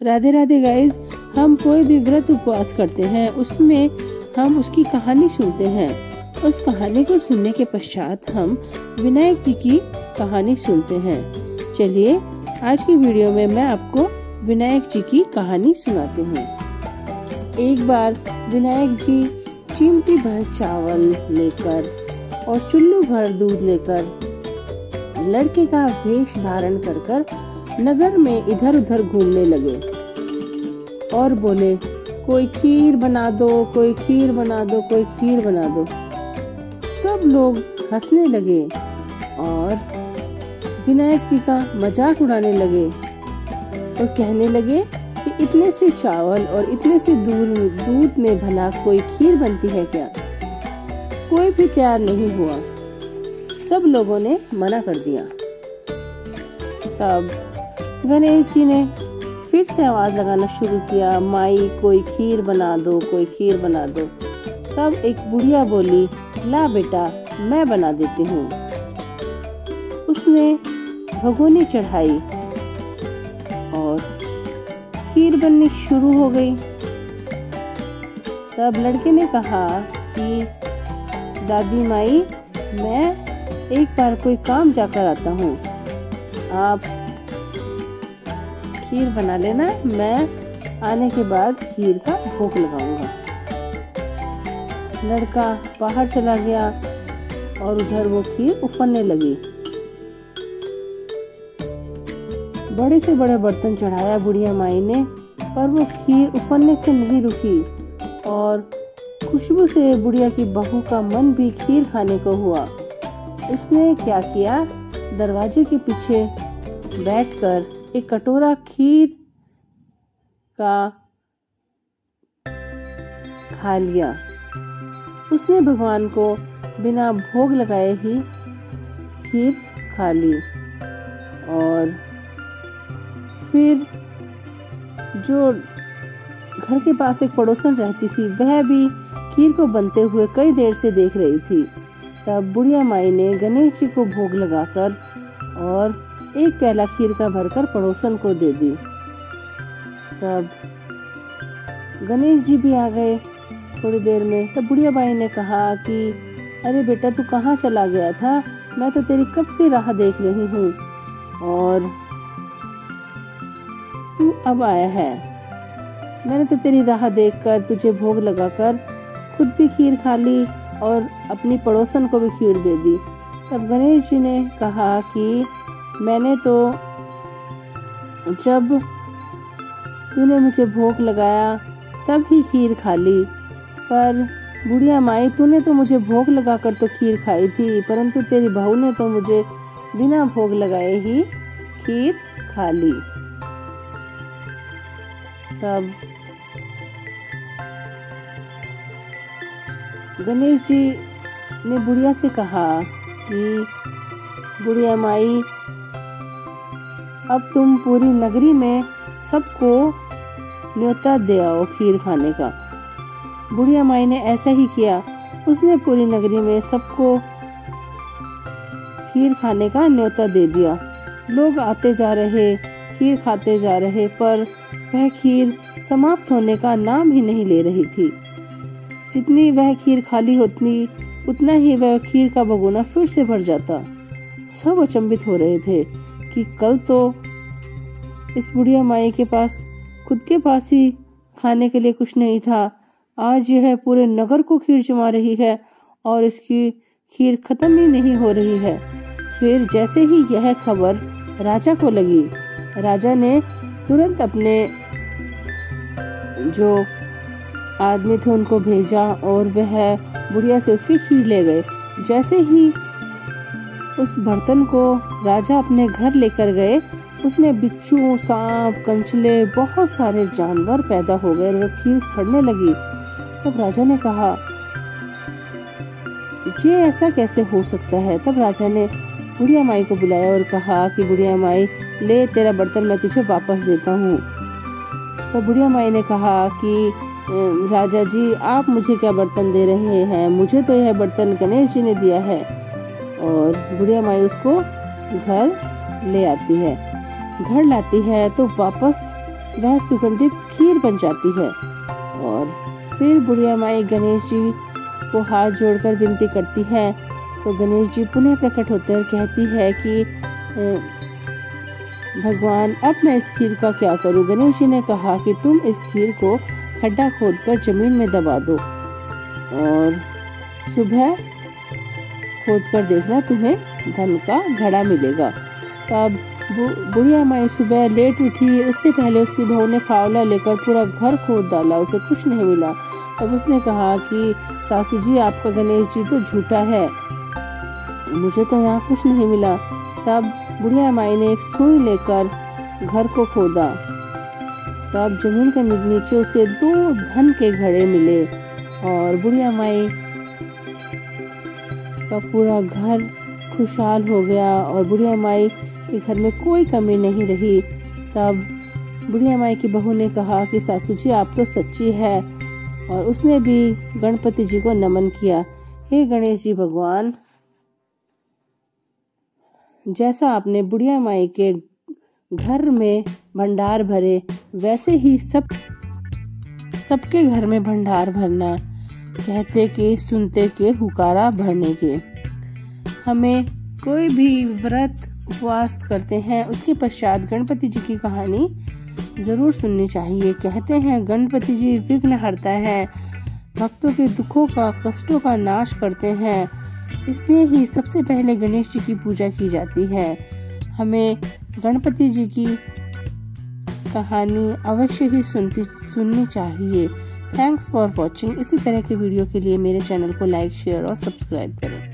Radhe Radhe guys. हम कोई भी व्रत उपवास करते हैं उसमें हम उसकी कहानी सुनते हैं। उस कहानी को सुनने के पश्चात हम विनायक जी की कहानी सुनते हैं। चलिए आज की वीडियो में मैं आपको विनायक जी की कहानी सुनाती हूँ। एक बार विनायक जी चिमटी भर चावल लेकर और चुल्लू भर दूध लेकर लड़के का वेश धारण कर नगर में इधर उधर घूमने लगे और बोले, कोई खीर बना दो, कोई खीर बना दो, कोई खीर बना दो। सब लोग हंसने लगे और विनायक जी का मजाक उड़ाने लगे और कहने लगे कि इतने से चावल और इतने से दूध में भला कोई खीर बनती है क्या। कोई भी तैयार नहीं हुआ, सब लोगों ने मना कर दिया। तब गणेश जी ने फिर से आवाज लगाना शुरू किया, माई कोई खीर बना दो, कोई खीर बना दो। तब एक बुढ़िया बोली, ला बेटा मैं बना देती हूँ। उसने भगोनी चढ़ाई और खीर बननी शुरू हो गई। तब लड़के ने कहा कि दादी माई मैं एक बार कोई काम जाकर आता हूँ, आप खीर बना लेना, मैं आने के बाद खीर का भोग लगाऊंगा। लड़का बाहर चला गया और उधर वो खीर उफनने लगी। बड़े से बड़े बर्तन चढ़ाया बुढ़िया माई ने, पर वो खीर उफनने से नहीं रुकी और खुशबू से बुढ़िया की बहू का मन भी खीर खाने को हुआ। उसने क्या किया, दरवाजे के पीछे बैठकर एक कटोरा खीर का खा लिया। उसने भगवान को बिना भोग लगाए ही खीर खा ली और फिर जो घर के पास एक पड़ोसन रहती थी वह भी खीर को बनते हुए कई देर से देख रही थी। तब बुढ़िया माई ने गणेश जी को भोग लगाकर और एक प्याला खीर का भरकर पड़ोसन को दे दी। तब गणेश जी भी आ गए थोड़ी देर में। तब बुढ़िया बाई ने कहा कि अरे बेटा तू कहाँ चला गया था, मैं तो तेरी कब से राह देख रही हूँ और तू अब आया है। मैंने तो तेरी राह देखकर तुझे भोग लगाकर खुद भी खीर खा ली और अपनी पड़ोसन को भी खीर दे दी। तब गणेश जी ने कहा कि मैंने तो जब तूने मुझे भोग लगाया तब ही खीर खा ली, पर बुढ़िया माई तूने तो मुझे भोग लगाकर तो खीर खाई थी, परंतु तेरी बहू ने तो मुझे बिना भोग लगाए ही खीर खा ली। तब गणेश जी ने बुढ़िया से कहा कि बुढ़िया माई अब तुम पूरी नगरी में सबको न्योता दे आओ खीर खाने का। बुढ़िया माई ने ऐसा ही किया। उसने पूरी नगरी में सबको खीर खाने का न्योता दे दिया। लोग आते जा रहे, खीर खाते जा रहे, पर वह खीर समाप्त होने का नाम ही नहीं ले रही थी। जितनी वह खीर खाली होती उतना ही वह खीर का भगोना फिर से भर जाता। सब अचंभित हो रहे थे कि कल तो इस बुढ़िया माई के पास खुद के पास ही खाने के लिए कुछ नहीं था, आज यह पूरे नगर को खीर जमा रही है और इसकी खीर खत्म ही नहीं हो रही है। फिर जैसे ही यह खबर राजा को लगी, राजा ने तुरंत अपने जो आदमी थे उनको भेजा और वह बुढ़िया से उसकी खीर ले गए। जैसे ही उस बर्तन को राजा अपने घर लेकर गए, उसमें बिच्छू, सांप, कंचले, बहुत सारे जानवर पैदा हो गए और खीर सड़ने लगी। तब राजा ने कहा ये ऐसा कैसे हो सकता है। तब राजा ने बुढ़िया माई को बुलाया और कहा कि बुढ़िया माई ले तेरा बर्तन मैं तुझे वापस देता हूँ। तब बुढ़िया माई ने कहा कि राजा जी आप मुझे क्या बर्तन दे रहे हैं, मुझे तो यह बर्तन गणेश जी ने दिया है। और बुढ़िया माई उसको घर ले आती है। घर लाती है तो वापस वह सुगंधित खीर बन जाती है। और फिर बुढ़िया माई गणेश जी को हाथ जोड़कर विनती करती है, तो गणेश जी पुनः प्रकट होते हैं और कहती है कि भगवान अब मैं इस खीर का क्या करूं। गणेश जी ने कहा कि तुम इस खीर को खड्डा खोदकर जमीन में दबा दो और सुबह खोदकर देखना, तुम्हें धन का घड़ा मिलेगा। तब बुढ़िया माई सुबह लेट उठी। उससे पहले उसकी बहू ने फावला लेकर पूरा घर खोद डाला, उसे कुछ नहीं मिला। तब उसने कहा कि सासू जी, आपका गणेश जी तो झूठा है, मुझे तो यहाँ कुछ नहीं मिला। तब बुढ़िया माई ने एक सुई लेकर घर को खोदा। तब जमीन के नीचे उसे 2 धन के घड़े मिले और बुढ़िया माई का पूरा घर खुशहाल हो गया और बुढ़िया माई के घर में कोई कमी नहीं रही। तब बुढ़िया माई की बहू ने कहा कि सासू जी, आप तो सच्ची है, और उसने भी गणपति जी को नमन किया। हे गणेश जी भगवान, जैसा आपने बुढ़िया माई के घर में भंडार भरे, वैसे ही सबके घर में भंडार भरना। कहते के सुनते के हुकारा भरने के। हमें कोई भी व्रत उपवास करते हैं, उसके पश्चात गणपति जी की कहानी जरूर सुननी चाहिए। कहते हैं गणपति जी विघ्न हरता है, भक्तों के दुखों का, कष्टों का नाश करते हैं, इसलिए ही सबसे पहले गणेश जी की पूजा की जाती है। हमें गणपति जी की कहानी अवश्य ही सुननी चाहिए। Thanks for watching. इसी तरह के वीडियो के लिए मेरे चैनल को लाइक, शेयर और सब्सक्राइब करें।